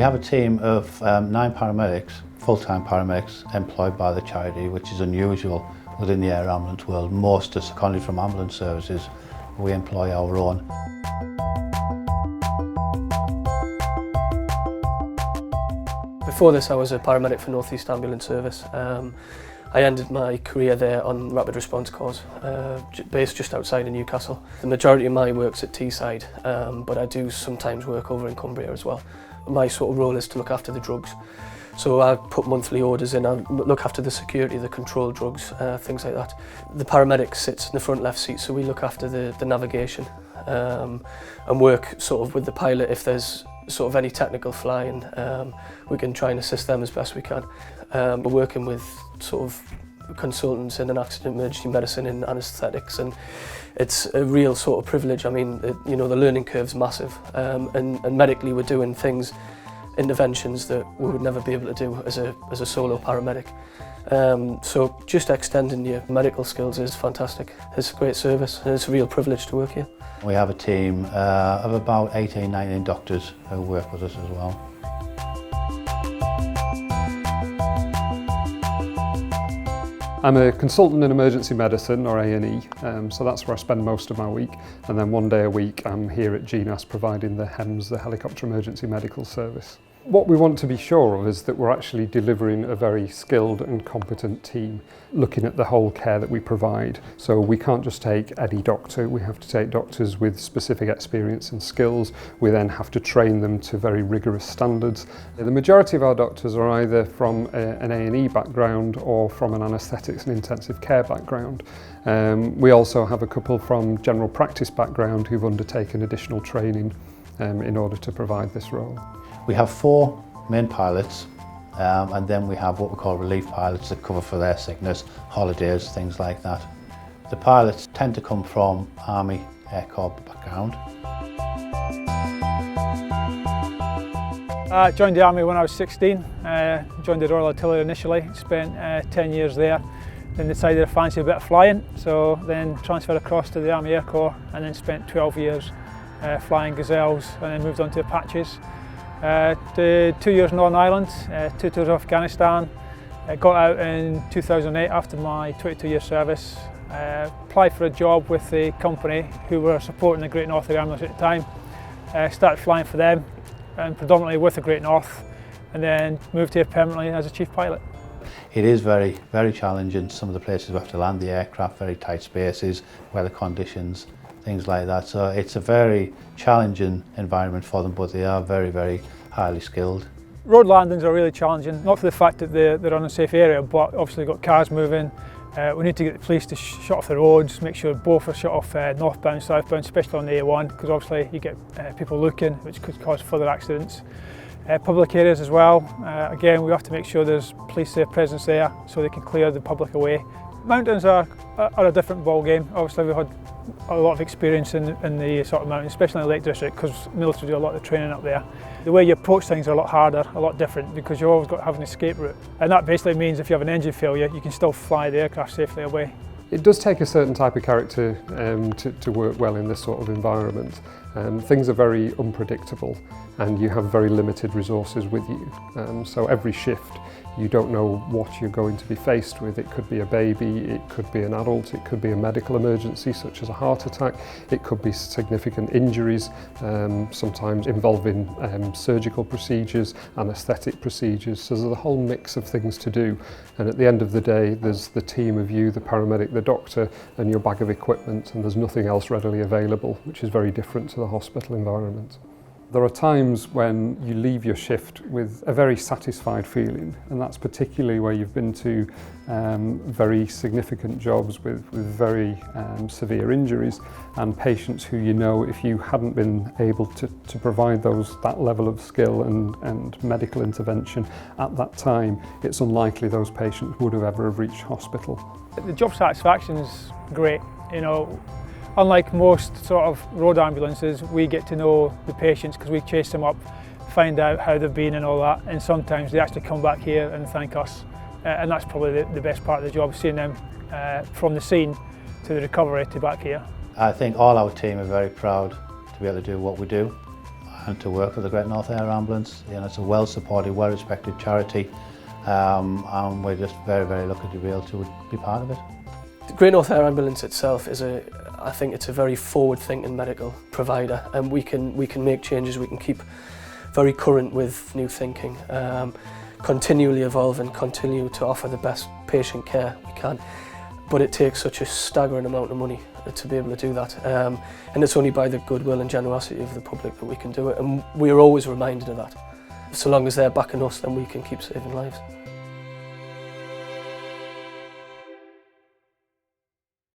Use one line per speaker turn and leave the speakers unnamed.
We have a team of 9 paramedics, full-time paramedics employed by the charity, which is unusual within the air ambulance world. Most are seconded from ambulance services. We employ our own.
Before this I was a paramedic for North East Ambulance Service. I ended my career there on rapid response calls, based just outside of Newcastle. The majority of my work's at Teesside, but I do sometimes work over in Cumbria as well. My sort of role is to look after the drugs. So I put monthly orders in, I look after the security, the controlled drugs, things like that. The paramedic sits in the front left seat, so we look after the navigation and work sort of with the pilot if there's sort of any technical flying. We can try and assist them as best we can. We're working with sort of consultants in an accident emergency medicine and anaesthetics, and it's a real sort of privilege. I mean, you know, the learning curve's massive, and medically we're doing things, interventions that we would never be able to do as a solo paramedic. So just extending your medical skills is fantastic. It's a great service and it's a real privilege to work here.
We have a team of about 18, 19 doctors who work with us as well.
I'm a consultant in emergency medicine, or A&E, so that's where I spend most of my week, and then 1 day a week I'm here at GNAS providing the HEMS, the Helicopter Emergency Medical Service. What we want to be sure of is that we're actually delivering a very skilled and competent team, looking at the whole care that we provide. So we can't just take any doctor, we have to take doctors with specific experience and skills. We then have to train them to very rigorous standards. The majority of our doctors are either from an A&E background or from an anaesthetics and intensive care background. We also have a couple from general practice background who've undertaken additional training in order to provide this role.
We have 4 main pilots, and then we have what we call relief pilots that cover for their sickness, holidays, things like that. The pilots tend to come from Army Air Corps background.
I joined the Army when I was 16, joined the Royal Artillery initially, spent 10 years there, then decided I fancied a bit of flying, so then transferred across to the Army Air Corps and then spent 12 years flying Gazelles and then moved on to Apaches. Did 2 years in Northern Ireland, 2 tours of Afghanistan. Got out in 2008 after my 22-year service. Applied for a job with the company who were supporting the Great North Ambulance at the time. Started flying for them, and predominantly with the Great North, and then moved here permanently as a chief pilot.
It is very, very challenging. Some of the places we have to land the aircraft, very tight spaces, weather conditions, things like that. So it's a very challenging environment for them, but they are very, very highly skilled.
Road landings are really challenging, not for the fact that they're on a safe area, but obviously got cars moving. We need to get the police to shut off the roads, make sure both are shut off northbound, southbound, especially on the A1, because obviously you get people looking, which could cause further accidents. Public areas as well, again we have to make sure there's police presence there so they can clear the public away. Mountains are a different ball game. Obviously we've had a lot of experience in the sort of mountains, especially in the Lake District, because military do a lot of training up there. The way you approach things are a lot harder, a lot different, because you've always got to have an escape route. And that basically means if you have an engine failure, you can still fly the aircraft safely away.
It does take a certain type of character to work well in this sort of environment. Things are very unpredictable and you have very limited resources with you. So every shift you don't know what you're going to be faced with. It could be a baby, it could be an adult, it could be a medical emergency such as a heart attack, it could be significant injuries, sometimes involving surgical procedures, anaesthetic procedures. So there's a whole mix of things to do, and at the end of the day there's the team of you, the paramedic, the doctor and your bag of equipment, and there's nothing else readily available, which is very different to the hospital environment. There are times when you leave your shift with a very satisfied feeling, and that's particularly where you've been to very significant jobs with very severe injuries and patients who you know if you hadn't been able to provide that level of skill and medical intervention at that time, it's unlikely those patients would have ever reached hospital.
The job satisfaction is great, you know. Unlike most sort of road ambulances, we get to know the patients because we chase them up, find out how they've been and all that, and sometimes they actually come back here and thank us. And that's probably the best part of the job, seeing them from the scene to the recovery to back here.
I think all our team are very proud to be able to do what we do. and to work for the Great North Air Ambulance. You know, it's a well-supported, well-respected charity, and we're just very, very lucky to be able to be part of it.
The Great North Air Ambulance itself is I think it's a very forward-thinking medical provider, and we can make changes. We can keep very current with new thinking, continually evolve and continue to offer the best patient care we can. But it takes such a staggering amount of money to be able to do that, and it's only by the goodwill and generosity of the public that we can do it, and we are always reminded of that. So long as they're backing us, then we can keep saving lives.